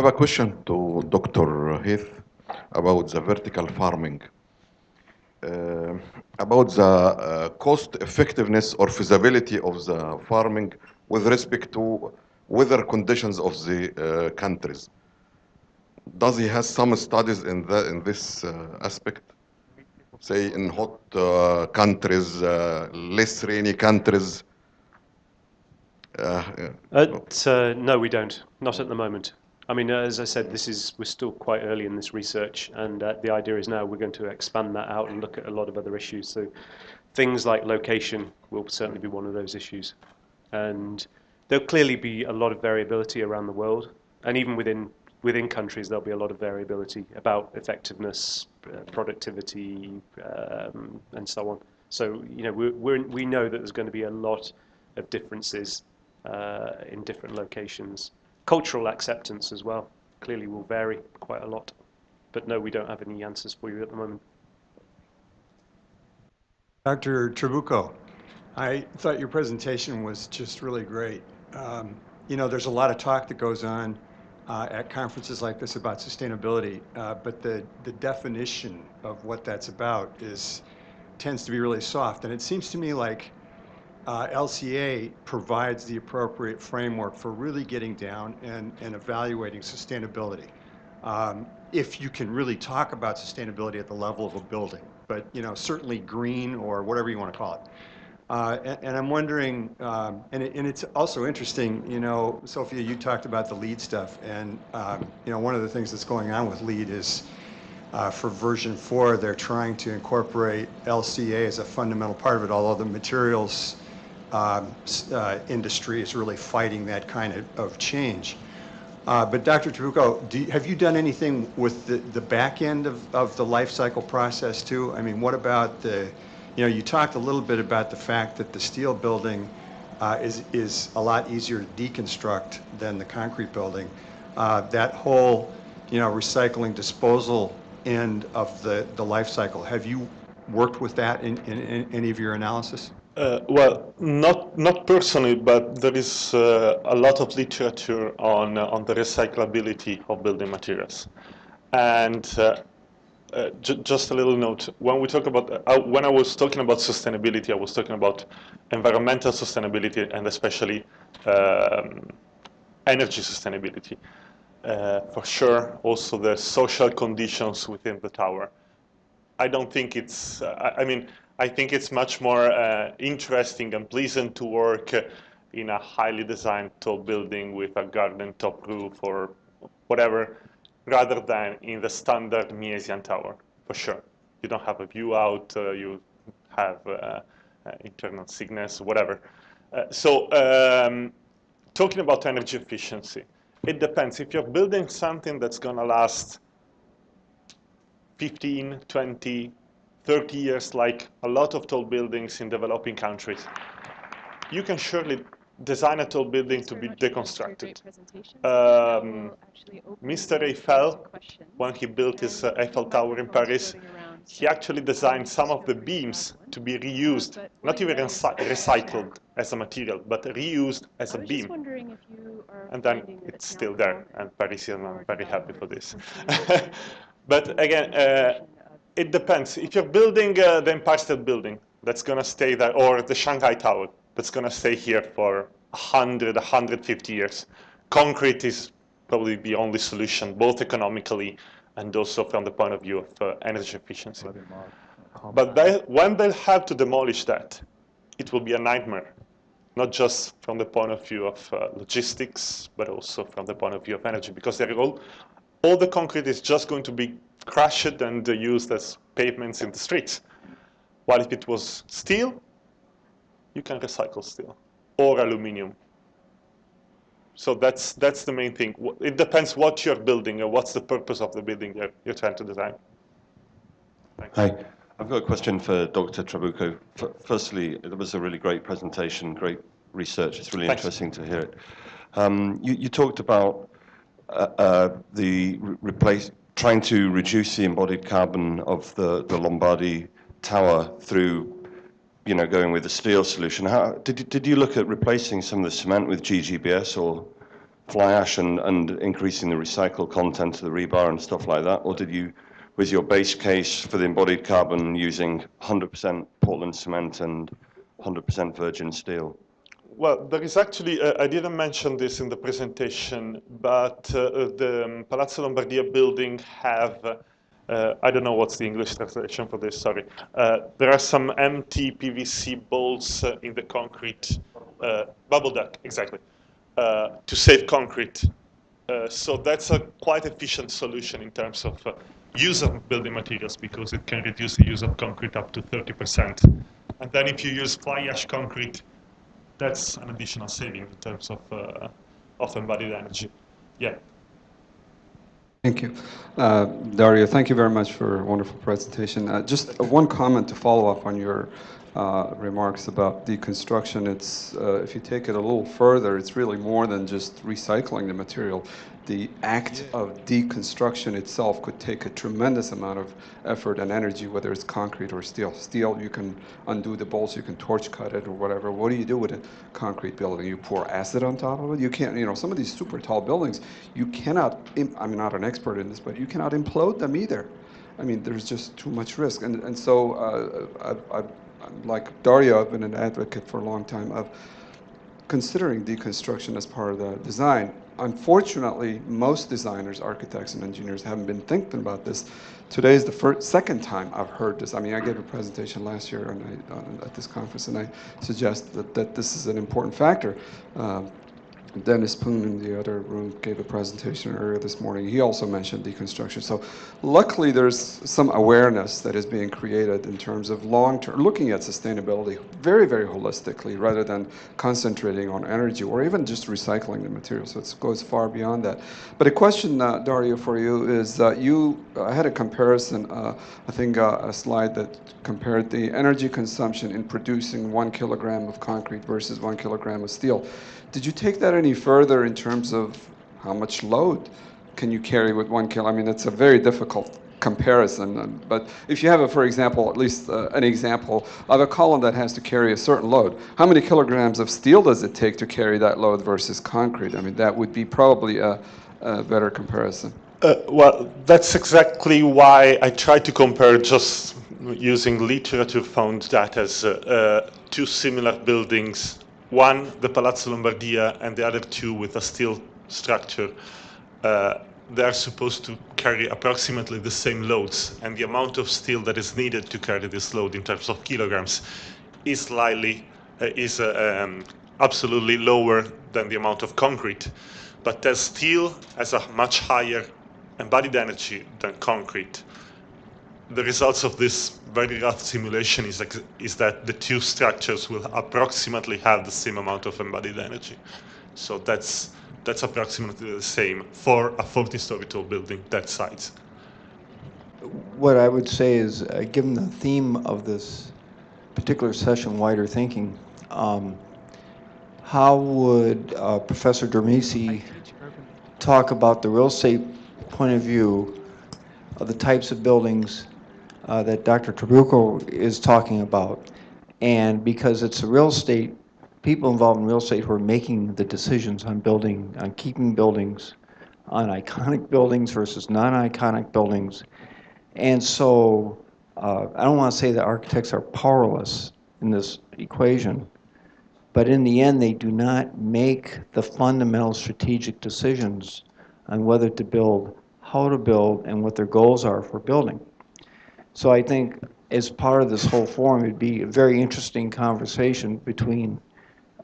have a question to Dr. Heath about the vertical farming. About the cost effectiveness or feasibility of the farming with respect to weather conditions of the countries. Does he have some studies in this aspect? Say in hot countries, less rainy countries? No, we don't. Not at the moment. I mean, as I said, we're still quite early in this research, and the idea is now we're going to expand that out and look at a lot of other issues. So things like location will certainly be one of those issues. And there'll clearly be a lot of variability around the world, and even within countries there'll be a lot of variability about effectiveness, productivity, and so on. So we know that there's going to be a lot of differences in different locations. Cultural acceptance as well clearly will vary quite a lot. But no, we don't have any answers for you at the moment. Dr. Trabucco, I thought your presentation was just really great. There's a lot of talk that goes on at conferences like this about sustainability, but the definition of what that's about tends to be really soft. And it seems to me like LCA provides the appropriate framework for really getting down and evaluating sustainability. If you can really talk about sustainability at the level of a building, but certainly green or whatever you want to call it. And I'm wondering, and it's also interesting, Sofia, you talked about the LEED stuff, and one of the things that's going on with LEED is for version 4, they're trying to incorporate LCA as a fundamental part of it, although the materials industry is really fighting that kind of change. But Dr. Trabucco, have you done anything with the back end of the life cycle process too? I mean, what about you talked a little bit about the fact that the steel building is a lot easier to deconstruct than the concrete building. That whole, recycling disposal end of the life cycle, have you worked with that in any of your analysis? Well, not personally, but there is a lot of literature on the recyclability of building materials. And just a little note: when we talk about when I was talking about sustainability, I was talking about environmental sustainability and especially energy sustainability. For sure, also the social conditions within the tower. I don't think it's. I think it's much more interesting and pleasant to work in a highly designed tall building with a garden top roof or whatever, rather than in the standard Miesian tower, for sure. You don't have a view out, you have internal sickness, whatever. Talking about energy efficiency, it depends. If you're building something that's going to last 15, 20, 30 years, like a lot of tall buildings in developing countries, you can surely design a tall building to be deconstructed. Mr. Eiffel, when he built his Eiffel Tower in Paris, he actually designed some of the beams to be reused, not even recycled as a material, but reused as a beam. And then it's still there, and Parisians are very happy for this. But again, it depends. If you're building the Empire State Building, that's going to stay there, or the Shanghai Tower, that's going to stay here for 100, 150 years. Concrete is probably the only solution, both economically and also from the point of view of energy efficiency. But when they'll have to demolish that, it will be a nightmare, not just from the point of view of logistics, but also from the point of view of energy, because all the concrete is just going to be crushed and used as pavements in the streets. While if it was steel, you can recycle steel, or aluminum. So that's the main thing. It depends what you're building and what's the purpose of the building you're trying to design. Thanks. Hi, I've got a question for Dr. Trabucco. Firstly, it was a really great presentation, great research. It's really interesting to hear it. You talked about trying to reduce the embodied carbon of the Lombardy Tower through, going with the steel solution. Did you look at replacing some of the cement with GGBS, or fly ash and increasing the recycled content of the rebar and stuff like that? Or was your base case for the embodied carbon using 100% Portland cement and 100% virgin steel? Well, there is actually, I didn't mention this in the presentation, but the Palazzo Lombardia building have, I don't know what's the English translation for this, sorry. There are some empty PVC balls in the concrete, bubble duct, exactly, to save concrete. So that's a quite efficient solution in terms of use of building materials, because it can reduce the use of concrete up to 30%. And then if you use fly ash concrete, that's an additional saving in terms of embodied energy. Yeah. Thank you. Dario, thank you very much for a wonderful presentation. Just one comment to follow up on your remarks about deconstruction. It's, if you take it a little further, it's really more than just recycling the material. The act of deconstruction itself could take a tremendous amount of effort and energy, whether it's concrete or steel. Steel, you can undo the bolts, you can torch cut it or whatever. What do you do with a concrete building? You pour acid on top of it? You can't, you know, some of these super tall buildings, you cannot, I'm not an expert in this, but you cannot implode them either. I mean, there's just too much risk. And so like Dario, I've been an advocate for a long time of considering deconstruction as part of the design. Unfortunately, most designers, architects, and engineers haven't been thinking about this. Today is the second time I've heard this. I mean, I gave a presentation last year at this conference, and I suggest that this is an important factor. Dennis Poon in the other room gave a presentation earlier this morning. He also mentioned deconstruction. So luckily there's some awareness that is being created in terms of long-term, looking at sustainability very, very holistically rather than concentrating on energy or even just recycling the material. So it goes far beyond that. But a question, Dario, for you is I had a comparison, I think a slide that compared the energy consumption in producing 1 kilogram of concrete versus 1 kilogram of steel. Did you take that any further in terms of how much load can you carry with 1 kilo? I mean, it's a very difficult comparison. But if you have, for example, at least an example of a column that has to carry a certain load, how many kilograms of steel does it take to carry that load versus concrete? I mean, that would be probably a better comparison. Well, that's exactly why I try to compare just using literature-found data as two similar buildings. One, the Palazzo Lombardia, and the other two with a steel structure. They are supposed to carry approximately the same loads, and the amount of steel that is needed to carry this load in terms of kilograms is absolutely lower than the amount of concrete. But as steel has a much higher embodied energy than concrete, the results of this very rough simulation is that the two structures will approximately have the same amount of embodied energy. So that's approximately the same for a 40-story tall building that size. What I would say is, given the theme of this particular session, wider thinking, how would Professor Dermisi talk about the real estate point of view of the types of buildings that Dr. Trabucco is talking about? And because it's the real estate, people involved in real estate who are making the decisions on building, on keeping buildings, on iconic buildings versus non-iconic buildings. And so I don't want to say that architects are powerless in this equation, but in the end they do not make the fundamental strategic decisions on whether to build, how to build, and what their goals are for building. So I think as part of this whole forum, it'd be a very interesting conversation between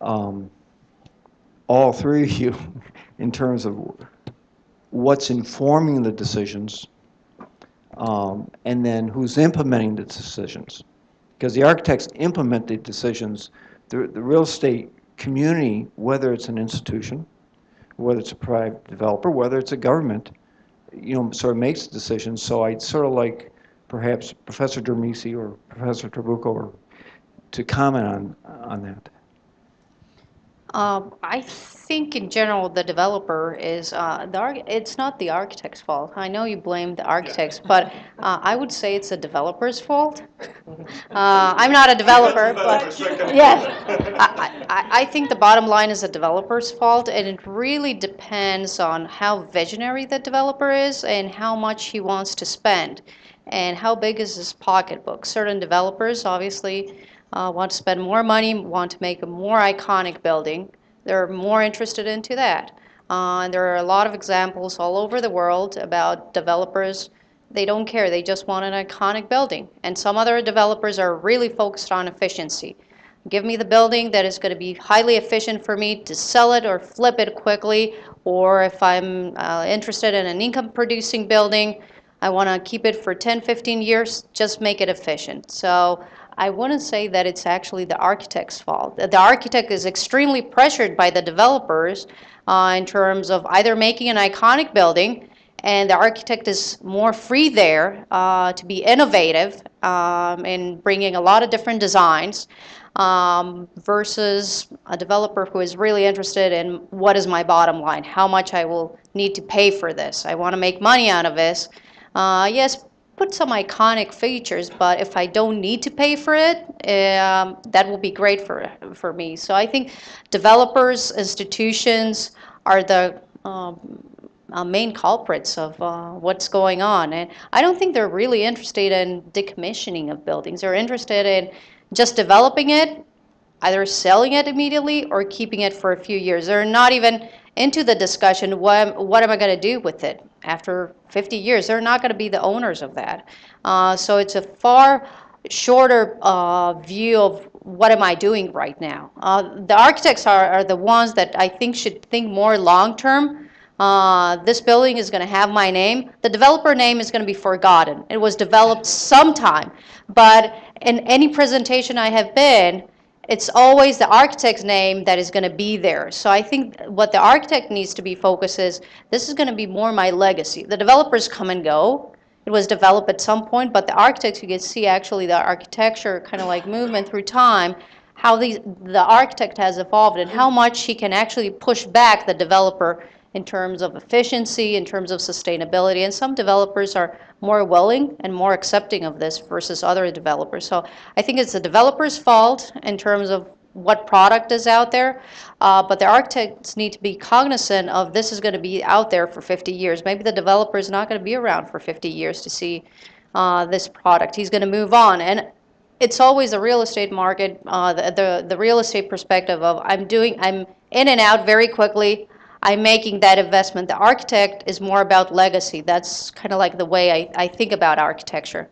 all three of you in terms of what's informing the decisions and then who's implementing the decisions. Because the architects implement the decisions, the real estate community, whether it's an institution, whether it's a private developer, whether it's a government, you know, sort of makes decisions. So I'd sort of like perhaps Professor Dermisi or Professor Trabucco to comment on that. I think in general the developer is, it's not the architect's fault. I know you blame the architects, but I would say it's the developer's fault. I'm not a developer, but yes, I think the bottom line is the developer's fault, and it really depends on how visionary the developer is and how much he wants to spend, and how big is his pocketbook. Certain developers obviously want to spend more money, want to make a more iconic building. They're more interested into that. And there are a lot of examples all over the world about developers. They don't care. They just want an iconic building. And some other developers are really focused on efficiency. Give me the building that is going to be highly efficient for me to sell it or flip it quickly. Or if I'm interested in an income-producing building, I want to keep it for 10, 15 years, just make it efficient. So I wouldn't say that it's actually the architect's fault. The architect is extremely pressured by the developers in terms of either making an iconic building, and the architect is more free there to be innovative in bringing a lot of different designs versus a developer who is really interested in what is my bottom line, how much I will need to pay for this. I want to make money out of this. Yes, put some iconic features, but if I don't need to pay for it, that will be great for me. So I think developers, institutions are the main culprits of what's going on. And I don't think they're really interested in decommissioning of buildings. They're interested in just developing it, either selling it immediately or keeping it for a few years. They're not even into the discussion, what am I going to do with it after 50 years? They're not going to be the owners of that. So it's a far shorter view of what am I doing right now. The architects are the ones that I think should think more long-term. This building is going to have my name. The developer name is going to be forgotten. It was developed sometime. But in any presentation I have been, it's always the architect's name that is going to be there. So I think what the architect needs to be focused is, this is going to be more my legacy. The developers come and go. It was developed at some point, but the architects, you can see actually the architecture kind of like movement through time, how the architect has evolved and how much he can actually push back the developer in terms of efficiency, in terms of sustainability. And some developers are more willing and more accepting of this versus other developers. So I think it's the developer's fault in terms of what product is out there, but the architects need to be cognizant of this is going to be out there for 50 years. Maybe the developer is not going to be around for 50 years to see this product. He's going to move on. And it's always the real estate market, the real estate perspective of I'm in and out very quickly. I'm making that investment. The architect is more about legacy. That's kind of like the way I think about architecture.